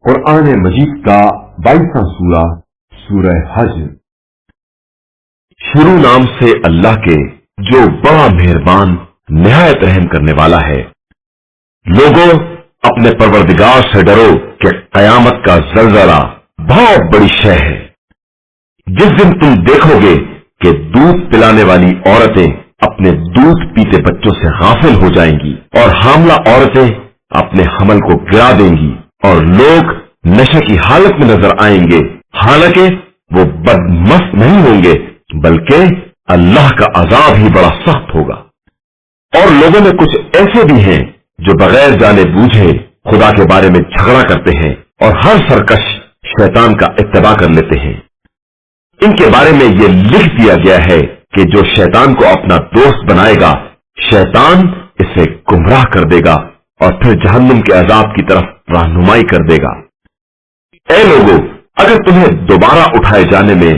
قرآن مجید کا 22واں سورہ سورہ حج۔ شروع نام سے اللہ کے جو بڑا مہربان نہایت رحم کرنے والا ہے۔ لوگوں اپنے پروردگار سے ڈرو کہ قیامت کا زلزلہ بہت بڑی شے ہے۔ جس دن تم دیکھو گے کہ دودھ پلانے والی عورتیں اپنے دودھ پیتے بچوں سے غافل ہو جائیں گی اور حاملہ عورتیں اپنے حمل کو گرا دیں گی اور لوگ نشے کی حالت میں نظر آئیں گے، حالانکہ وہ بدمست نہیں ہوں گے بلکہ اللہ کا عذاب ہی بڑا سخت ہوگا۔ اور لوگوں میں کچھ ایسے بھی ہیں جو بغیر جانے بوجھے خدا کے بارے میں جھگڑا کرتے ہیں اور ہر سرکش شیطان کا اتباع کر لیتے ہیں۔ ان کے بارے میں یہ لکھ دیا گیا ہے کہ جو شیطان کو اپنا دوست بنائے گا، شیطان اسے گمراہ کر دے گا اور پھر جہنم کے عذاب کی طرف رہنمائی کر دے گا۔ اے لوگو، اگر تمہیں دوبارہ اٹھائے جانے میں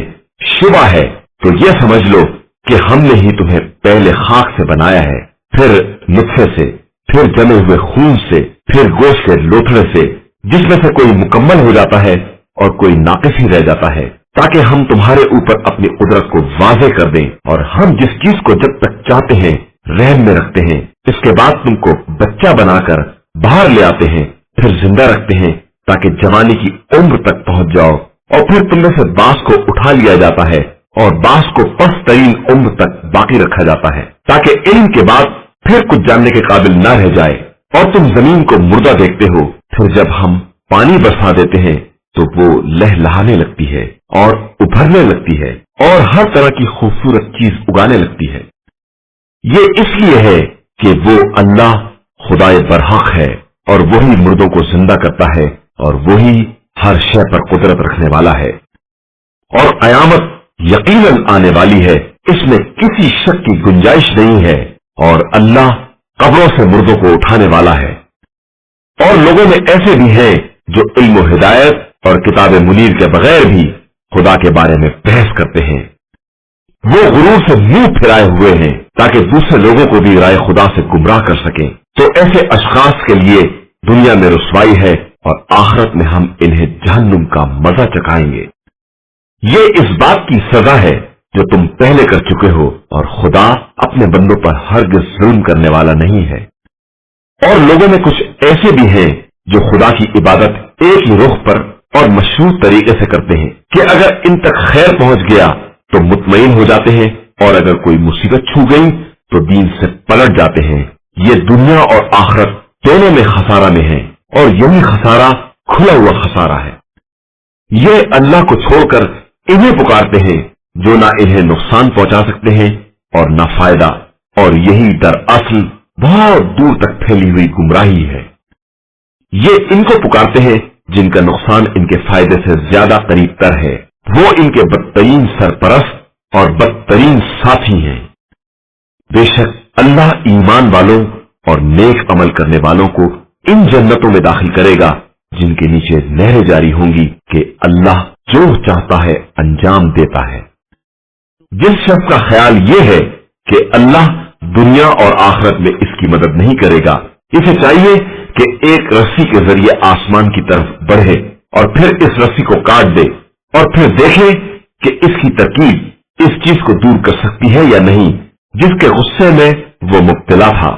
شبہ ہے تو یہ سمجھ لو کہ ہم نے ہی تمہیں پہلے خاک سے بنایا ہے، پھر نطفے سے، پھر جمے ہوئے خون سے، پھر گوشت کے لوتھڑے سے، جس میں سے کوئی مکمل ہو جاتا ہے اور کوئی ناقص ہی رہ جاتا ہے، تاکہ ہم تمہارے اوپر اپنی قدرت کو واضح کر دیں۔ اور ہم جس چیز کو جب تک چاہتے ہیں رحم میں رکھتے ہیں، اس کے بعد تم کو بچہ بنا کر باہر لے آتے ہیں، پھر زندہ رکھتے ہیں تاکہ جوانی کی عمر تک پہنچ جاؤ، اور پھر تم میں سے بعض کو اٹھا لیا جاتا ہے اور بعض کو پست ترین عمر تک باقی رکھا جاتا ہے، تاکہ علم کے بعد پھر کچھ جاننے کے قابل نہ رہ جائے۔ اور تم زمین کو مردہ دیکھتے ہو، پھر جب ہم پانی برسا دیتے ہیں تو وہ لہلہانے لگتی ہے اور ابھرنے لگتی ہے اور ہر طرح کی خوبصورت چیز اگانے لگتی ہے۔ یہ اس لیے ہے کہ وہ اللہ خدائے برحق ہے اور وہی مردوں کو زندہ کرتا ہے اور وہی ہر شے پر قدرت رکھنے والا ہے۔ اور قیامت یقیناً آنے والی ہے، اس میں کسی شک کی گنجائش نہیں ہے، اور اللہ قبروں سے مردوں کو اٹھانے والا ہے۔ اور لوگوں میں ایسے بھی ہیں جو علم و ہدایت اور کتاب منیر کے بغیر بھی خدا کے بارے میں بحث کرتے ہیں۔ وہ غرور سے منہ پھرائے ہوئے ہیں تاکہ دوسرے لوگوں کو بھی رائے خدا سے گمراہ کر سکیں۔ تو ایسے اشخاص کے لیے دنیا میں رسوائی ہے اور آخرت میں ہم انہیں جہنم کا مزہ چکھائیں گے۔ یہ اس بات کی سزا ہے جو تم پہلے کر چکے ہو، اور خدا اپنے بندوں پر ہرگز ظلم کرنے والا نہیں ہے۔ اور لوگوں میں کچھ ایسے بھی ہیں جو خدا کی عبادت ایک ہی رخ پر اور مشروط طریقے سے کرتے ہیں کہ اگر ان تک خیر پہنچ گیا تو مطمئن ہو جاتے ہیں، اور اگر کوئی مصیبت چھو گئی تو دین سے پلٹ جاتے ہیں۔ یہ دنیا اور آخرت دونوں میں خسارہ میں ہے، اور یہی خسارہ کھلا ہوا خسارہ ہے۔ یہ اللہ کو چھوڑ کر انہیں پکارتے ہیں جو نہ انہیں نقصان پہنچا سکتے ہیں اور نہ فائدہ، اور یہی دراصل بہت دور تک پھیلی ہوئی گمراہی ہے۔ یہ ان کو پکارتے ہیں جن کا نقصان ان کے فائدے سے زیادہ قریب تر ہے، وہ ان کے بدترین سرپرست اور بدترین ساتھی ہیں۔ بے شک اللہ ایمان والوں اور نیک عمل کرنے والوں کو ان جنتوں میں داخل کرے گا جن کے نیچے نہریں جاری ہوں گی کہ اللہ جو چاہتا ہے انجام دیتا ہے۔ جس شخص کا خیال یہ ہے کہ اللہ دنیا اور آخرت میں اس کی مدد نہیں کرے گا، اسے چاہیے کہ ایک رسی کے ذریعے آسمان کی طرف بڑھے اور پھر اس رسی کو کاٹ دے، اور پھر دیکھے کہ اس کی ترکیب اس چیز کو دور کر سکتی ہے یا نہیں جس کے غصے میں وہ مبتلا تھا۔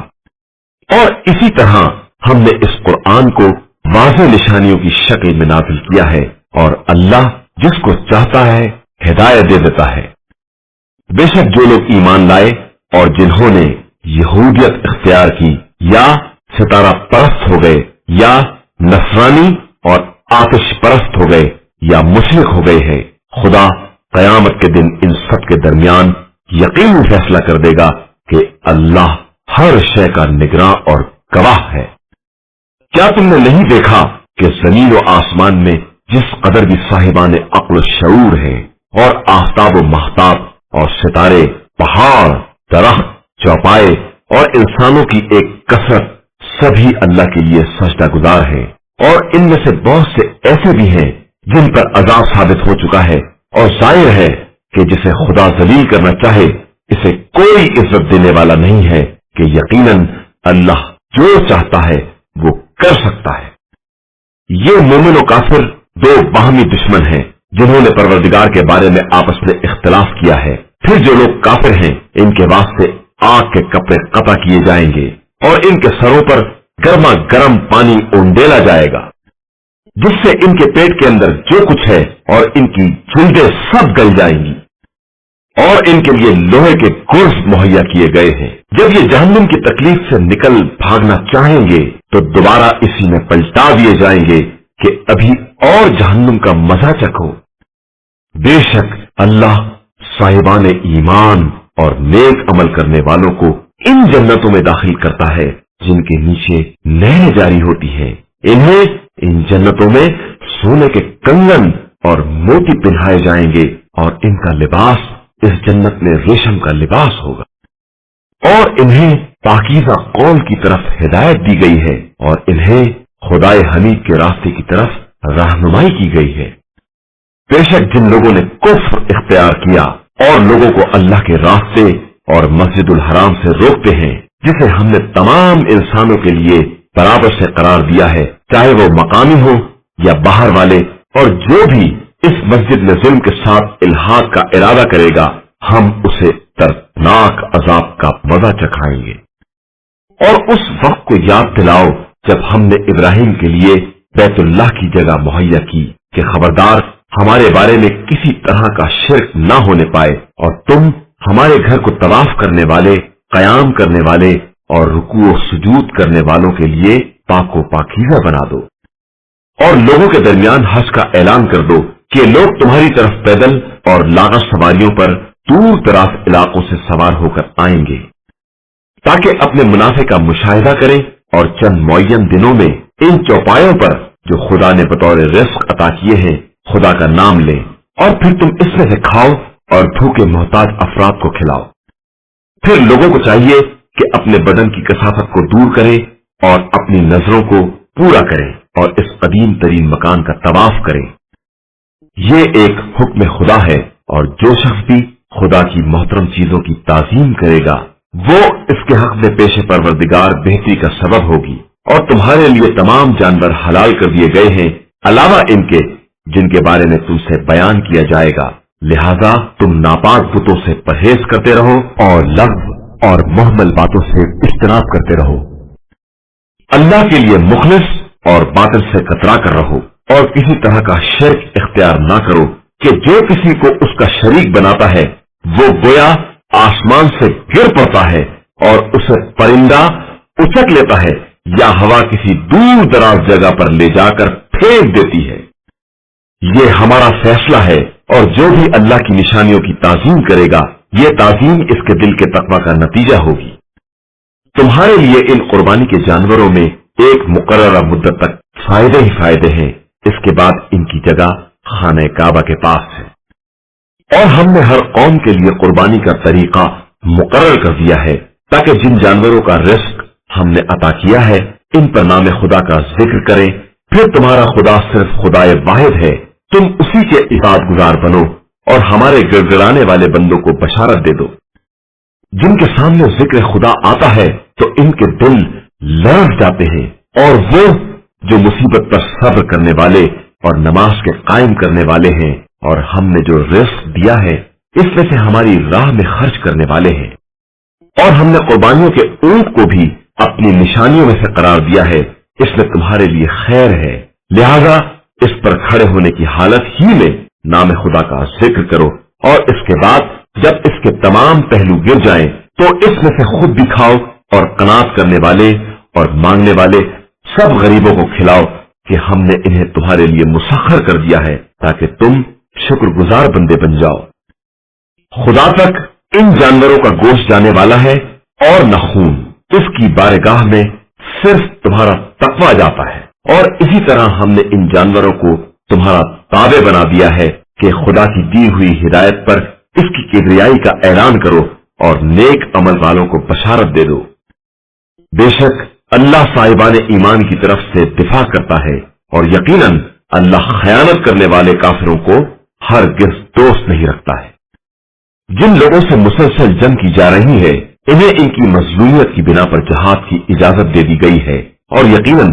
اور اسی طرح ہم نے اس قرآن کو واضح نشانیوں کی شکل میں نازل کیا ہے، اور اللہ جس کو چاہتا ہے ہدایت دے دیتا ہے۔ بے شک جو لوگ ایمان لائے اور جنہوں نے یہودیت اختیار کی، یا ستارہ پرست ہو گئے، یا نصرانی اور آتش پرست ہو گئے، یا مشرک ہو گئے ہیں، خدا قیامت کے دن ان سب کے درمیان یقینی فیصلہ کر دے گا کہ اللہ ہر شے کا نگراں اور گواہ ہے۔ کیا تم نے نہیں دیکھا کہ زمین و آسمان میں جس قدر بھی صاحبان عقل و شعور ہیں، اور آفتاب و مہتاب اور ستارے، پہاڑ، درخت، چوپائے اور انسانوں کی ایک کثرت سبھی اللہ کے لیے سجدہ گزار ہیں، اور ان میں سے بہت سے ایسے بھی ہیں جن پر عذاب ثابت ہو چکا ہے، اور ظاہر ہے کہ جسے خدا ذلیل کرنا چاہے اسے کوئی عزت دینے والا نہیں ہے کہ یقیناً اللہ جو چاہتا ہے وہ کر سکتا ہے۔ یہ مومن و کافر دو باہمی دشمن ہیں جنہوں نے پروردگار کے بارے میں آپس میں اختلاف کیا ہے. پھر جو لوگ کافر ہیں ان کے واسطے آگ کے کپڑے قطع کیے جائیں گے اور ان کے سروں پر گرما گرم پانی اونڈیلا جائے گا، جس سے ان کے پیٹ کے اندر جو کچھ ہے اور ان کی جلدیں سب گل جائیں گی، اور ان کے لیے لوہے کے گرز مہیا کیے گئے ہیں. جب یہ جہنم کی تکلیف سے نکل بھاگنا چاہیں گے تو دوبارہ اسی میں پلٹا دیے جائیں گے کہ ابھی اور جہنم کا مزہ چکھو. بے شک اللہ صاحبان ایمان اور نیک عمل کرنے والوں کو ان جنتوں میں داخل کرتا ہے جن کے نیچے نہریں جاری ہوتی ہیں. انہیں ان جنتوں میں سونے کے کنگن اور موتی پہنائے جائیں گے اور ان کا لباس اس جنت میں ریشم کا لباس ہوگا، اور انہیں پاکیزہ قول کی طرف ہدایت دی گئی ہے اور انہیں خدائے حمید کے راستے کی طرف رہنمائی کی گئی ہے. بے شک جن لوگوں نے کفر اختیار کیا اور لوگوں کو اللہ کے راستے اور مسجد الحرام سے روکتے ہیں، جسے ہم نے تمام انسانوں کے لیے برابر سے قرار دیا ہے، چاہے وہ مقامی ہو یا باہر والے، اور جو بھی اس مسجد میں ظلم کے ساتھ الحاق کا ارادہ کرے گا ہم اسے دردناک عذاب کا مزہ چکھائیں گے. اور اس وقت کو یاد دلاؤ جب ہم نے ابراہیم کے لیے بیت اللہ کی جگہ مہیا کی کہ خبردار ہمارے بارے میں کسی طرح کا شرک نہ ہونے پائے، اور تم ہمارے گھر کو طواف کرنے والے، قیام کرنے والے اور رکوع و سجود کرنے والوں کے لیے پاک و پاکیزہ بنا دو. اور لوگوں کے درمیان حج کا اعلان کر دو کہ لوگ تمہاری طرف پیدل اور لاغر سواریوں پر دور دراز علاقوں سے سوار ہو کر آئیں گے تاکہ اپنے منافع کا مشاہدہ کریں اور چند معین دنوں میں ان چوپایوں پر جو خدا نے بطور رزق عطا کیے ہیں خدا کا نام لیں، اور پھر تم اس میں سے کھاؤ اور بھوکے محتاج افراد کو کھلاؤ. پھر لوگوں کو چاہیے کہ اپنے بدن کی کثافت کو دور کریں اور اپنی نظروں کو پورا کریں اور اس قدیم ترین مکان کا طواف کریں. یہ ایک حکم خدا ہے، اور جو شخص بھی خدا کی محترم چیزوں کی تعظیم کرے گا وہ اس کے حق میں پیش پروردگار بہتری کا سبب ہوگی. اور تمہارے لیے تمام جانور حلال کر دیے گئے ہیں علاوہ ان کے جن کے بارے میں تم سے بیان کیا جائے گا، لہذا تم ناپاک بتوں سے پرہیز کرتے رہو اور لغو اور محمل باتوں سے اجتناب کرتے رہو. اللہ کے لیے مخلص اور باطل سے کترا کر رہو، اور کسی طرح کا شرک اختیار نہ کرو کہ جو کسی کو اس کا شریک بناتا ہے وہ گویا آسمان سے گر پڑتا ہے اور اسے پرندہ اچک لیتا ہے یا ہوا کسی دور دراز جگہ پر لے جا کر پھینک دیتی ہے. یہ ہمارا فیصلہ ہے، اور جو بھی اللہ کی نشانیوں کی تعظیم کرے گا یہ تعظیم اس کے دل کے تقوی کا نتیجہ ہوگی. تمہارے لیے ان قربانی کے جانوروں میں ایک مقررہ مدت تک فائدے ہی فائدے ہیں، اس کے بعد ان کی جگہ خانہ کعبہ کے پاس ہے. اور ہم نے ہر قوم کے لیے قربانی کا طریقہ مقرر کر دیا ہے تاکہ جن جانوروں کا رزق ہم نے عطا کیا ہے ان پر نام خدا کا ذکر کریں. پھر تمہارا خدا صرف خدا واحد ہے، تم اسی کے اطاعت گزار بنو اور ہمارے گڑگڑانے والے بندوں کو بشارت دے دو. جن کے سامنے ذکر خدا آتا ہے تو ان کے دل لرز جاتے ہیں، اور وہ جو مصیبت پر صبر کرنے والے اور نماز کے قائم کرنے والے ہیں اور ہم نے جو رزق دیا ہے اس میں سے ہماری راہ میں خرچ کرنے والے ہیں. اور ہم نے قربانیوں کے اونٹ کو بھی اپنی نشانیوں میں سے قرار دیا ہے، اس میں تمہارے لیے خیر ہے، لہذا اس پر کھڑے ہونے کی حالت ہی میں نام خدا کا ذکر کرو، اور اس کے بعد جب اس کے تمام پہلو گر جائیں تو اس میں سے خود بھی کھاؤ اور قناعت کرنے والے اور مانگنے والے سب غریبوں کو کھلاؤ کہ ہم نے انہیں تمہارے لیے مسخر کر دیا ہے تاکہ تم شکر گزار بندے بن جاؤ. خدا تک ان جانوروں کا گوشت جانے والا ہے اور نہ خون، اس کی بارگاہ میں صرف تمہارا تقوی جاتا ہے. اور اسی طرح ہم نے ان جانوروں کو تمہارا تابع بنا دیا ہے کہ خدا کی دی ہوئی ہدایت پر اس کی کبریائی کا اعلان کرو اور نیک عمل والوں کو بشارت دے دو. بے شک اللہ صاحبان ایمان کی طرف سے دفاع کرتا ہے، اور یقیناً اللہ خیانت کرنے والے کافروں کو ہرگز دوست نہیں رکھتا ہے. جن لوگوں سے مسلسل جنگ کی جا رہی ہے انہیں ان کی مظلومیت کی بنا پر جہاد کی اجازت دے دی گئی ہے، اور یقیناً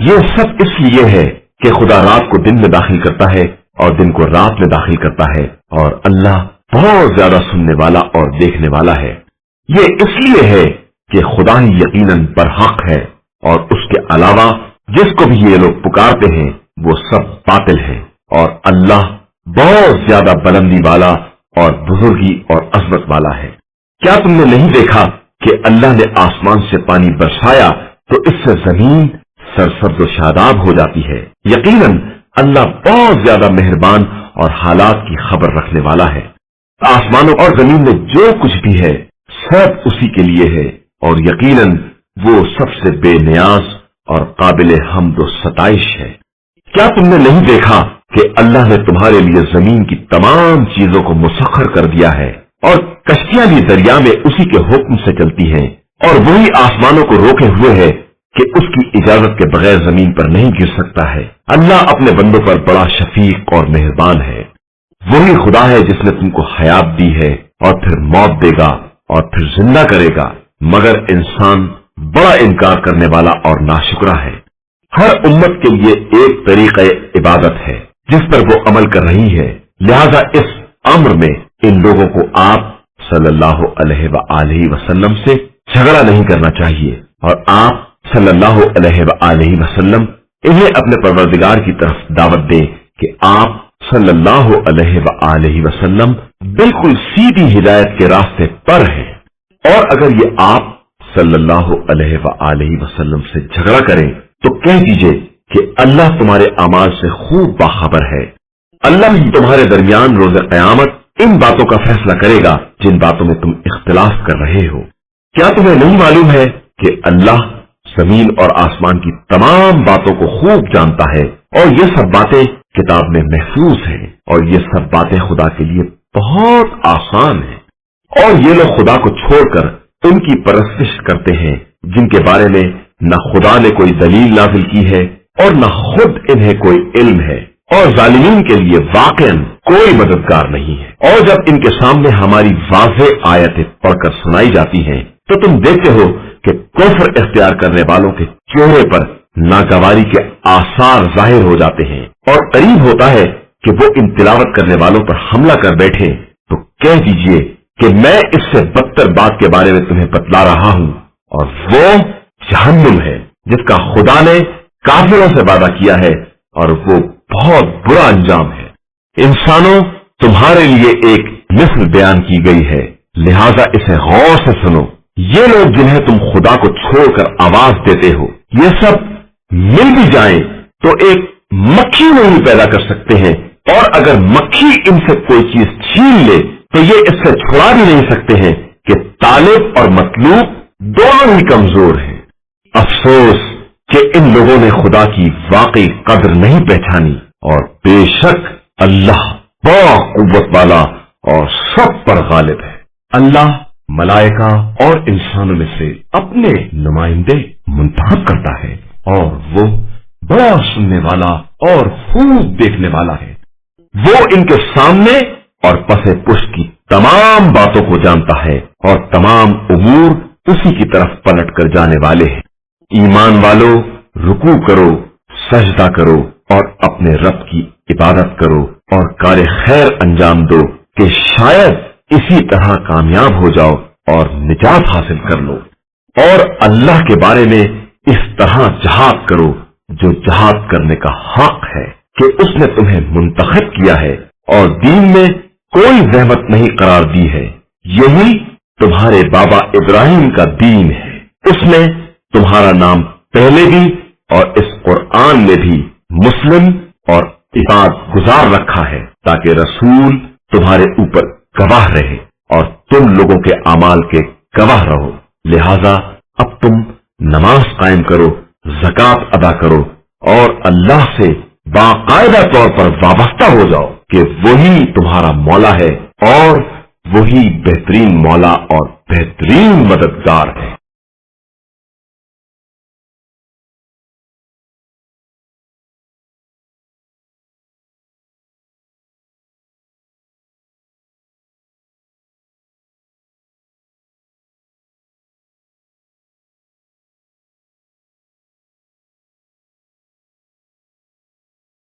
یہ سب اس لیے ہے کہ خدا رات کو دن میں داخل کرتا ہے اور دن کو رات میں داخل کرتا ہے، اور اللہ بہت زیادہ سننے والا اور دیکھنے والا ہے۔ یہ اس لیے ہے کہ خدا ہی یقیناً برحق ہے، اور اس کے علاوہ جس کو بھی یہ لوگ پکارتے ہیں وہ سب باطل ہے، اور اللہ بہت زیادہ بلندی والا اور بزرگی اور عظمت والا ہے۔ کیا تم نے نہیں دیکھا کہ اللہ نے آسمان سے پانی برسایا تو اس سے زمین سرسبز و شاداب ہو جاتی ہے؟ یقیناً اللہ بہت زیادہ مہربان اور حالات کی خبر رکھنے والا ہے۔ آسمانوں اور زمین میں جو کچھ بھی ہے سب اسی کے لیے ہے، اور یقیناً وہ سب سے بے نیاز اور قابل حمد و ستائش ہے۔ کیا تم نے نہیں دیکھا کہ اللہ نے تمہارے لیے زمین کی تمام چیزوں کو مسخر کر دیا ہے، اور کشتیاں بھی دریا میں اسی کے حکم سے چلتی ہیں، اور وہی آسمانوں کو روکے ہوئے ہے کہ اس کی اجازت کے بغیر زمین پر نہیں گر سکتا ہے۔ اللہ اپنے بندوں پر بڑا شفیق اور مہربان ہے۔ وہی خدا ہے جس نے تم کو حیات دی ہے اور پھر موت دے گا اور پھر زندہ کرے گا، مگر انسان بڑا انکار کرنے والا اور ناشکرا ہے۔ ہر امت کے لیے ایک طریقہ عبادت ہے جس پر وہ عمل کر رہی ہے، لہذا اس امر میں ان لوگوں کو آپ صلی اللہ علیہ وآلہ وسلم سے جھگڑا نہیں کرنا چاہیے، اور آپ صلی اللہ علیہ وآلہ وسلم انہیں اپنے پروردگار کی طرف دعوت دیں کہ آپ صلی اللہ علیہ وآلہ وسلم بالکل سیدھی ہدایت کے راستے پر ہیں، اور اگر یہ آپ صلی اللہ علیہ وآلہ وسلم سے جھگڑا کریں تو کہہ دیجئے کہ اللہ تمہارے اعمال سے خوب باخبر ہے۔ اللہ ہی تمہارے درمیان روز قیامت ان باتوں کا فیصلہ کرے گا جن باتوں میں تم اختلاف کر رہے ہو۔ کیا تمہیں نہیں معلوم ہے کہ اللہ زمین اور آسمان کی تمام باتوں کو خوب جانتا ہے، اور یہ سب باتیں کتاب میں محفوظ ہیں، اور یہ سب باتیں خدا کے لیے بہت آسان ہیں، اور یہ لوگ خدا کو چھوڑ کر ان کی پرستش کرتے ہیں جن کے بارے میں نہ خدا نے کوئی دلیل نازل کی ہے اور نہ خود انہیں کوئی علم ہے، اور ظالمین کے لیے واقعاً کوئی مددگار نہیں ہے۔ اور جب ان کے سامنے ہماری واضح آیتیں پڑھ کر سنائی جاتی ہیں تو تم دیکھتے ہو کہ کفر اختیار کرنے والوں کے چہرے پر ناگواری کے آثار ظاہر ہو جاتے ہیں، اور قریب ہوتا ہے کہ وہ ان تلاوت کرنے والوں پر حملہ کر بیٹھے۔ تو کہہ دیجئے کہ میں اس سے بدتر بات کے بارے میں تمہیں بتلا رہا ہوں، اور وہ جہنم ہے جس کا خدا نے کافروں سے وعدہ کیا ہے، اور وہ بہت برا انجام ہے۔ انسانوں، تمہارے لیے ایک مثل بیان کی گئی ہے، لہذا اسے غور سے سنو۔ یہ لوگ جنہیں تم خدا کو چھوڑ کر آواز دیتے ہو، یہ سب مل بھی جائیں تو ایک مکھی نہیں پیدا کر سکتے ہیں، اور اگر مکھی ان سے کوئی چیز چھین لے تو یہ اس سے چھڑا بھی نہیں سکتے ہیں کہ طالب اور مطلوب دونوں ہی کمزور ہیں۔ افسوس کہ ان لوگوں نے خدا کی واقعی قدر نہیں پہچانی، اور بے شک اللہ با قوت والا اور سب پر غالب ہے۔ اللہ ملائکہ اور انسانوں میں سے اپنے نمائندے منتخب کرتا ہے، اور وہ بڑا سننے والا اور خوب دیکھنے والا ہے۔ وہ ان کے سامنے اور پس پشت کی تمام باتوں کو جانتا ہے، اور تمام امور اسی کی طرف پلٹ کر جانے والے ہیں۔ ایمان والو، رکوع کرو، سجدہ کرو، اور اپنے رب کی عبادت کرو، اور کار خیر انجام دو کہ شاید اسی طرح کامیاب ہو جاؤ اور نجات حاصل کر لو۔ اور اللہ کے بارے میں اس طرح جہاد کرو جو جہاد کرنے کا حق ہے کہ اس نے تمہیں منتخب کیا ہے، اور دین میں کوئی زحمت نہیں قرار دی ہے۔ یہی تمہارے بابا ابراہیم کا دین ہے۔ اس نے تمہارا نام پہلے بھی اور اس قرآن میں بھی مسلم اور اطاعت گزار رکھا ہے، تاکہ رسول تمہارے اوپر گواہ رہے اور تم لوگوں کے اعمال کے گواہ رہو۔ لہذا اب تم نماز قائم کرو، زکات ادا کرو، اور اللہ سے باقاعدہ طور پر وابستہ ہو جاؤ کہ وہی تمہارا مولا ہے، اور وہی بہترین مولا اور بہترین مددگار ہے۔